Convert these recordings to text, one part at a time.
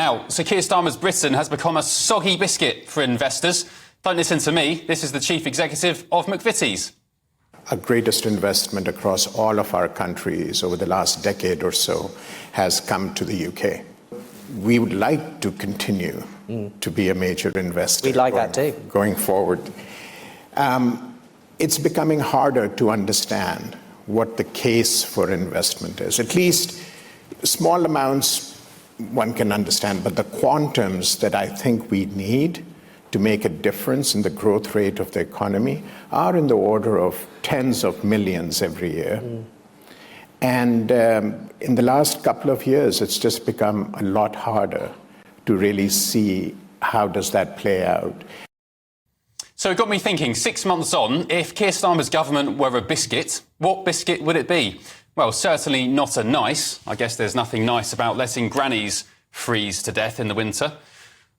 Now, Sir Keir Starmer's Britain has become a soggy biscuit for investors. Don't listen to me. This is the chief executive of McVities. Our greatest investment across all of our countries over the last decade or so has come to the UK. We would like to continue to be a major investor. We'd like that too. Going forward. It's becoming harder to understand what the case for investment is. At least small amounts one can understand, but the quantums that I think we need to make a difference in the growth rate of the economy are in the order of tens of millions every year. And in the last couple of years, it's just become a lot harder to really see how does that play out. So it got me thinking, 6 months on, if Keir Starmer's government were a biscuit, what biscuit would it be? Well, certainly not a nice. I guess there's nothing nice about letting grannies freeze to death in the winter.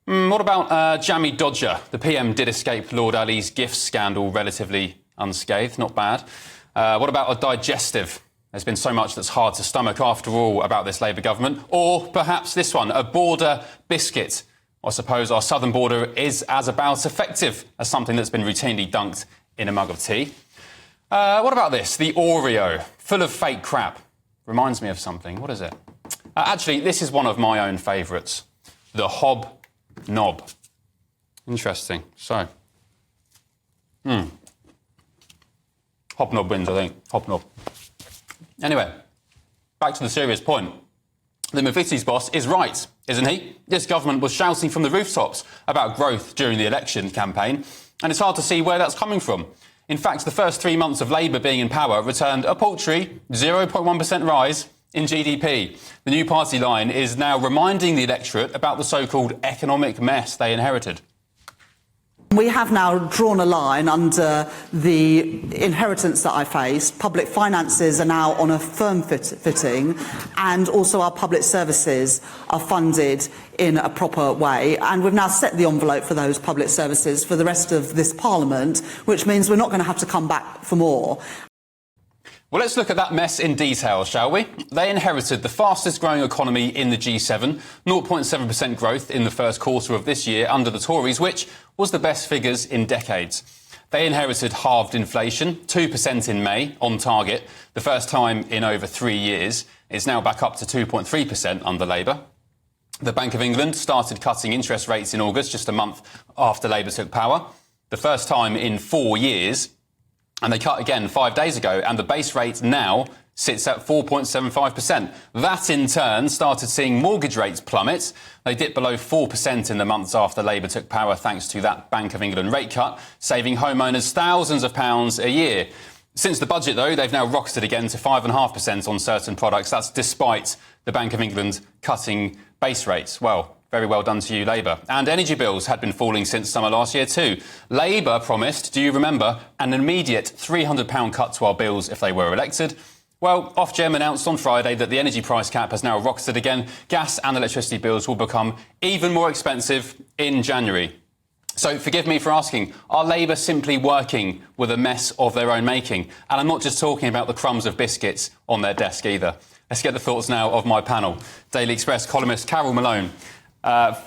What about Jammy Dodger? The PM did escape Lord Ali's gift scandal relatively unscathed, not bad. What about a digestive? There's been so much that's hard to stomach after all about this Labour government. Or perhaps this one, a border biscuit. I suppose our southern border is as about effective as something that's been routinely dunked in a mug of tea. What about this? The Oreo, full of fake crap. Reminds me of something. What is it? Actually, this is one of my own favourites. The Hobnob. Interesting. So, Hobnob wins, I think. Hobnob. Anyway, back to the serious point. The McVities boss is right, isn't he? This government was shouting from the rooftops about growth during the election campaign, and it's hard to see where that's coming from. In fact, the first 3 months of Labour being in power returned a paltry 0.1% rise in GDP. The new party line is now reminding the electorate about the so-called economic mess they inherited. We have now drawn a line under the inheritance that I faced. Public finances are now on a firm footing, and also our public services are funded in a proper way. And we've now set the envelope for those public services for the rest of this Parliament, which means we're not going to have to come back for more. Well, let's look at that mess in detail, shall we? They inherited the fastest growing economy in the G7, 0.7% growth in the first quarter of this year under the Tories, which was the best figures in decades. They inherited halved inflation, 2% in May, on target, the first time in over 3 years. It's now back up to 2.3% under Labour. The Bank of England started cutting interest rates in August, just a month after Labour took power, the first time in 4 years. And they cut again 5 days ago, and the base rate now sits at 4.75%. That, in turn, started seeing mortgage rates plummet. They dipped below 4% in the months after Labour took power, thanks to that Bank of England rate cut, saving homeowners thousands of pounds a year. Since the budget, though, they've now rocketed again to 5.5% on certain products. That's despite the Bank of England cutting base rates. Well, very well done to you, Labour. And energy bills had been falling since summer last year too. Labour promised, do you remember, an immediate £300 cut to our bills if they were elected. Well, Ofgem announced on Friday that the energy price cap has now rocketed again. Gas and electricity bills will become even more expensive in January. So forgive me for asking, are Labour simply working with a mess of their own making? And I'm not just talking about the crumbs of biscuits on their desk either. Let's get the thoughts now of my panel. Daily Express columnist Carol Malone,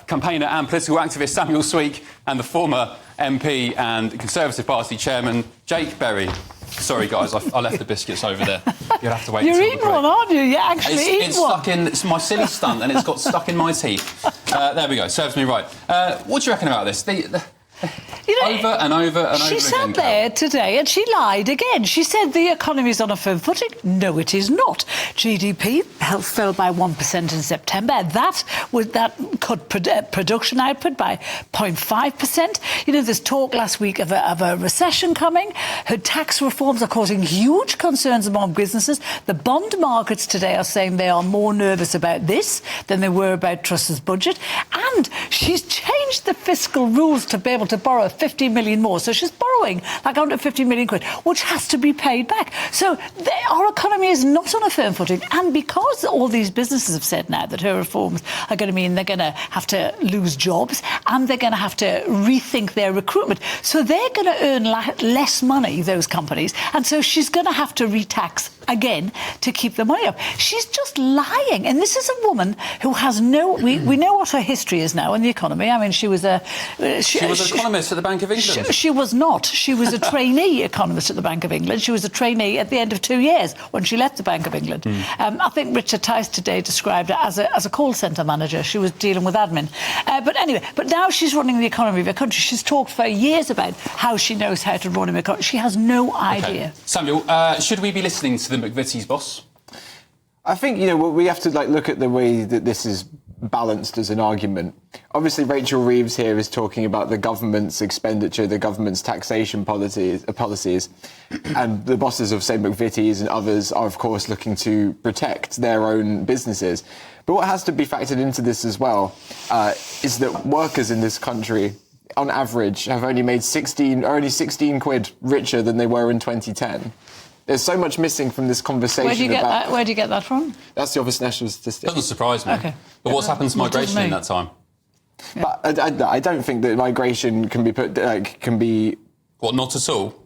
campaigner and political activist Samuel Sweek, and the former MP and Conservative Party chairman Jake Berry. Sorry, guys, I left the biscuits over there. You'll have to wait. You're eating one, aren't you? You're actually eating one. Stuck in. It's my silly stunt, and it's got stuck in my teeth. There we go. Serves me right. What do you reckon about this? Over and over and over again. She sat there today and she lied again. She said the economy's on a firm footing. No, it is not. GDP fell by 1% in September. That cut production output by 0.5%. You know, there's talk last week of a recession coming. Her tax reforms are causing huge concerns among businesses. The bond markets today are saying they are more nervous about this than they were about Truss's budget. And she's changed changed the fiscal rules to be able to borrow 50 million more. So she's borrowing like 150 million quid, which has to be paid back. So our economy is not on a firm footing. And because all these businesses have said now that her reforms are going to mean they're going to have to lose jobs and they're going to have to rethink their recruitment. So they're going to earn less money, those companies. And so she's going to have to retax again to keep the money up. She's just lying. And this is a woman who has we know what her history is now in the economy. I mean, she was an economist at the Bank of England. She was not. She was a trainee economist at the Bank of England. She was a trainee at the end of 2 years when she left the Bank of England. I think Richard Tice today described her as a call centre manager. She was dealing with admin. But now she's running the economy of her country. She's talked for years about how she knows how to run an economy. She has no idea. Okay. Samuel, should we be listening to the McVities boss? I think, we have to look at the way that this is balanced as an argument. Obviously, Rachel Reeves here is talking about the government's expenditure, the government's taxation policies, and the bosses of, say, McVities and others are, of course, looking to protect their own businesses. But what has to be factored into this as well is that workers in this country, on average, have only made 16 quid richer than they were in 2010. There's so much missing from this conversation. Where do you get that from? That's the Office of National Statistics. Doesn't surprise me. Okay. But what's happened to migration in that time? Yeah. But I don't think that migration can be What, not at all?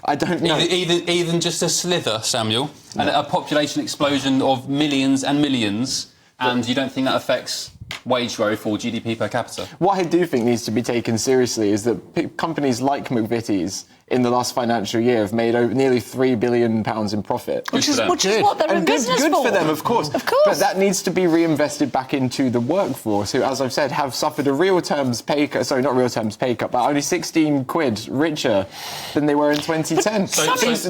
I don't know. Even just a slither, Samuel, and a population explosion of millions and millions, and you don't think that affects wage growth or GDP per capita? What I do think needs to be taken seriously is that companies like McVities in the last financial year have made nearly £3 billion in profit. Which is what they're in business good for. for them, of course. Of course. But that needs to be reinvested back into the workforce, who, as I've said, have suffered a real terms pay cut. Sorry, not real terms pay cut, but only 16 quid richer than they were in 2010.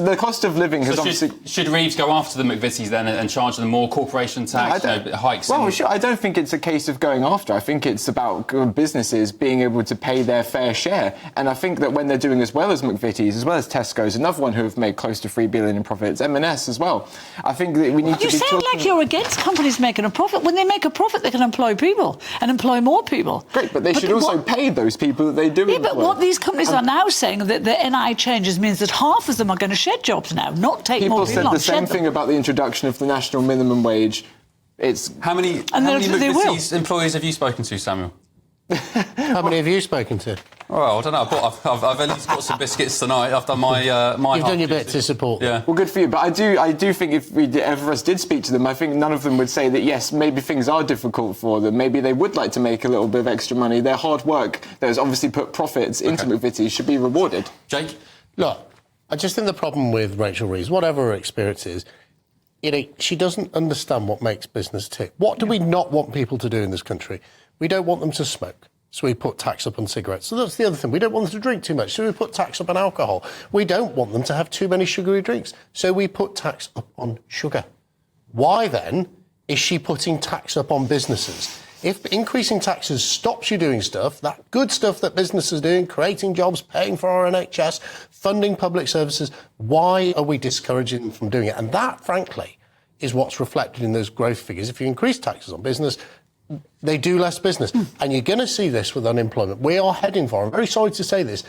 The cost of living has obviously... Should Reeves go after the McVities then and charge them more corporation tax, hikes? Well, I don't think it's a case of going after. I think it's about businesses being able to pay their fair share. And I think that when they're doing as well as McVities, as well as Tesco's, another one who have made close to £3 billion in profits, M&S as well. I think that we need to be You sound like you're against companies making a profit. When they make a profit, they can employ people and employ more people. Great, but they should also pay those people that they do employ. But what these companies are now saying, that the NI changes means that half of them are going to shed jobs now, not take more people on. People said the same thing about the introduction of the national minimum wage. How many McVities employees have you spoken to, Samuel? How many have you spoken to? Well, I don't know. I've at least got some biscuits tonight. I've done my You've done your bit to support them. Yeah. Well, good for you. But I do think if ever of us did speak to them, I think none of them would say that, yes, maybe things are difficult for them. Maybe they would like to make a little bit of extra money. Their hard work that has obviously put profits into McVities should be rewarded. Jake? Look, I just think the problem with Rachel Reeves, whatever her experience is, she doesn't understand what makes business tick. What do we not want people to do in this country? We don't want them to smoke, so we put tax up on cigarettes. So that's the other thing. We don't want them to drink too much, so we put tax up on alcohol. We don't want them to have too many sugary drinks, so we put tax up on sugar. Why, then, is she putting tax up on businesses? If increasing taxes stops you doing stuff, that good stuff that businesses are doing, creating jobs, paying for our NHS, funding public services, why are we discouraging them from doing it? And that, frankly, is what's reflected in those growth figures. If you increase taxes on business, they do less business. And you're going to see this with unemployment. We are heading for, I'm very sorry to say this,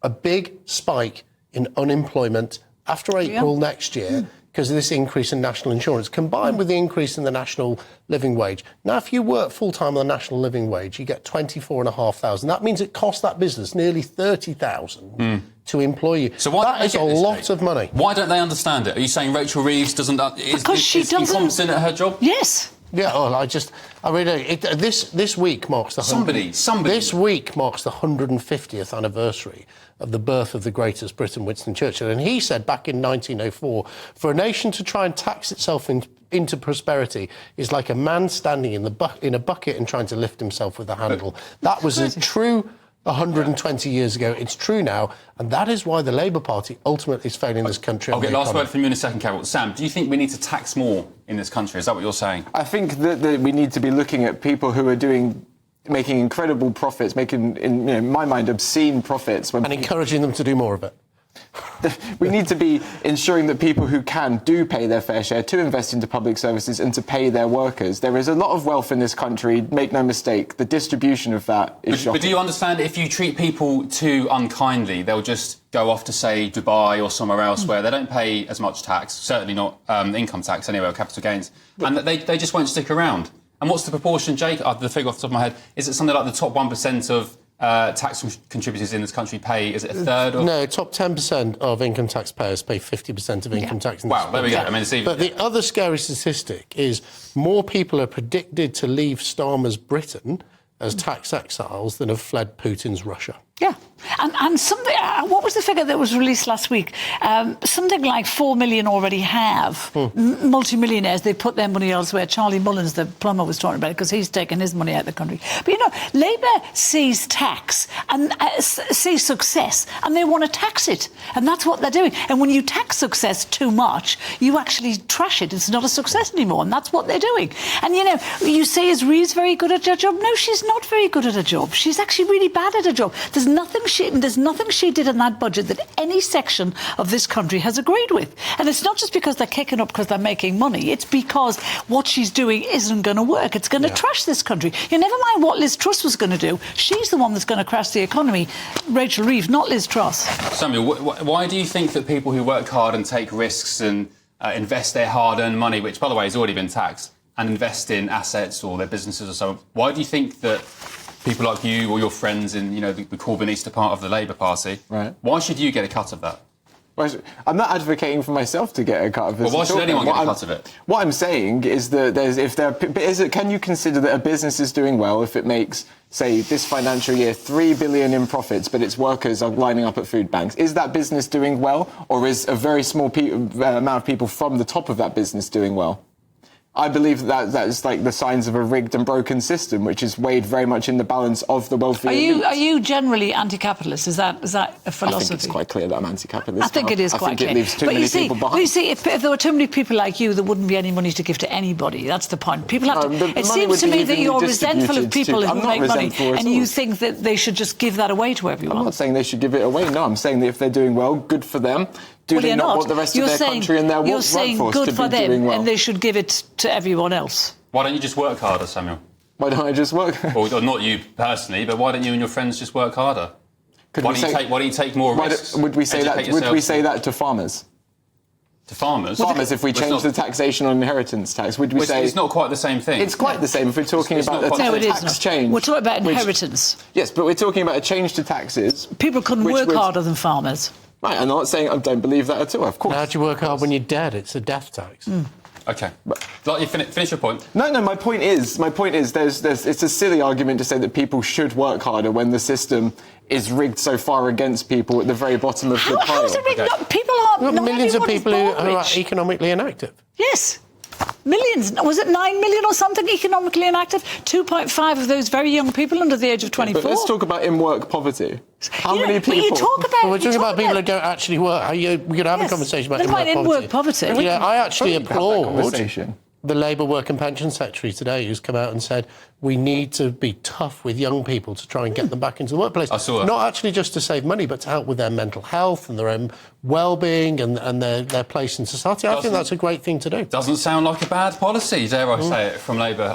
a big spike in unemployment after April next year because of this increase in national insurance, combined with the increase in the national living wage. Now, if you work full-time on the national living wage, you get $24,500. That means it costs that business nearly $30,000 to employ you. So that is a lot of money. Why don't they understand it? Are you saying Rachel Reeves is incompetent at her job? Yes. Yeah, well, I really this week marks the This week marks the 150th anniversary of the birth of the greatest Briton, Winston Churchill, and he said back in 1904, for a nation to try and tax itself into prosperity is like a man standing in a bucket and trying to lift himself with a handle. That was true 120 years ago. It's true now, and that is why the Labour Party ultimately is failing this country. I'll get last word from you in a second, Carol. Sam, do you think we need to tax more in this country? Is that what you're saying? I think that we need to be looking at people who are making incredible profits, in my mind, obscene profits. And encouraging them to do more of it. We need to be ensuring that people who can do pay their fair share to invest into public services and to pay their workers. There is a lot of wealth in this country, make no mistake. The distribution of that is shocking. But do you understand if you treat people too unkindly, they'll just go off to, say, Dubai or somewhere else where they don't pay as much tax, certainly not income tax anyway, or capital gains, and they just won't stick around. And what's the proportion, Jake? The figure off the top of my head, is it something like the top 1% of tax contributors in this country pay? Is it a third? No, top 10% of income taxpayers pay 50% of income tax in this country. There we go. I mean, it's even, but the other scary statistic is more people are predicted to leave Starmer's Britain as tax exiles than have fled Putin's Russia. Yeah. And something, what was the figure that was released last week? Something like 4 million already have. Multimillionaires, they put their money elsewhere. Charlie Mullins, the plumber, was talking about it because he's taken his money out of the country. But, you know, Labour sees tax and sees success and they want to tax it. And that's what they're doing. And when you tax success too much, you actually trash it. It's not a success anymore. And that's what they're doing. And, you know, you say, is Reeves very good at her job? No, she's not very good at her job. She's actually really bad at her job. There's nothing she did in that budget that any section of this country has agreed with. And it's not just because they're kicking up because they're making money. It's because what she's doing isn't going to work. It's going to trash this country. You never mind what Liz Truss was going to do. She's the one that's going to crash the economy. Rachel Reeves, not Liz Truss. Samuel, why do you think that people who work hard and take risks and invest their hard-earned money, which, by the way, has already been taxed, and invest in assets or their businesses or so on, why do you think that people like you or your friends in, you know, the Corbynista part of the Labour Party, why should you get a cut of that? I'm not advocating for myself to get a cut of this. Well, why should anyone get a cut of it? What I'm saying is that can you consider that a business is doing well if it makes, say, this financial year 3 billion in profits, but its workers are lining up at food banks? Is that business doing well, or is a very small amount of people from the top of that business doing well? I believe that is like the signs of a rigged and broken system, which is weighed very much in the balance of the wealthy elite. Are you generally anti-capitalist? Is that a philosophy? I think it's quite clear that I'm anti-capitalist. I think it is quite clear. I think it leaves too many people behind. But you see, if there were too many people like you, there wouldn't be any money to give to anybody. That's the point. People have to. It seems to me that you're resentful of people who make money, and you think that they should just give that away to everyone. I'm not saying they should give it away. No, I'm saying that if they're doing well, good for them. Do they not want the rest of their country and their workforce to be doing well? You're saying good for them, and they should give it to everyone else. Why don't you just work harder, Samuel? Why don't I just work? Well, not you personally, but why don't you and your friends just work harder? Why don't you take more risks? Would we say that to farmers? To farmers? Farmers, if we change the taxation on inheritance tax, would we say... It's not quite the same thing. It's quite the same if we're talking about a tax change. We're talking about inheritance. Yes, but we're talking about a change to taxes. People couldn't work harder than farmers. Right, I'm not saying I don't believe that at all, of course. How do you work hard when you're dead? It's a death tax. OK. You finish your point. No, my point is, it's a silly argument to say that people should work harder when the system is rigged so far against people at the very bottom of the pile. How is it rigged? Okay. People are... Millions of people who are economically inactive. Yes. Millions. Was it 9 million or something economically inactive? 2.5 of those very young people under the age of 24. But let's talk about in-work poverty. How many people... But you talk about... We're talking about people who don't actually work. We could have a conversation about in-work poverty. Yeah, I actually applaud the Labour Work and Pension Secretary today, who's come out and said we need to be tough with young people to try and get them back into the workplace. I saw that. Not actually just to save money, but to help with their mental health and their own well-being and their place in society. I think that's a great thing to do. Doesn't sound like a bad policy, dare I say it, from Labour.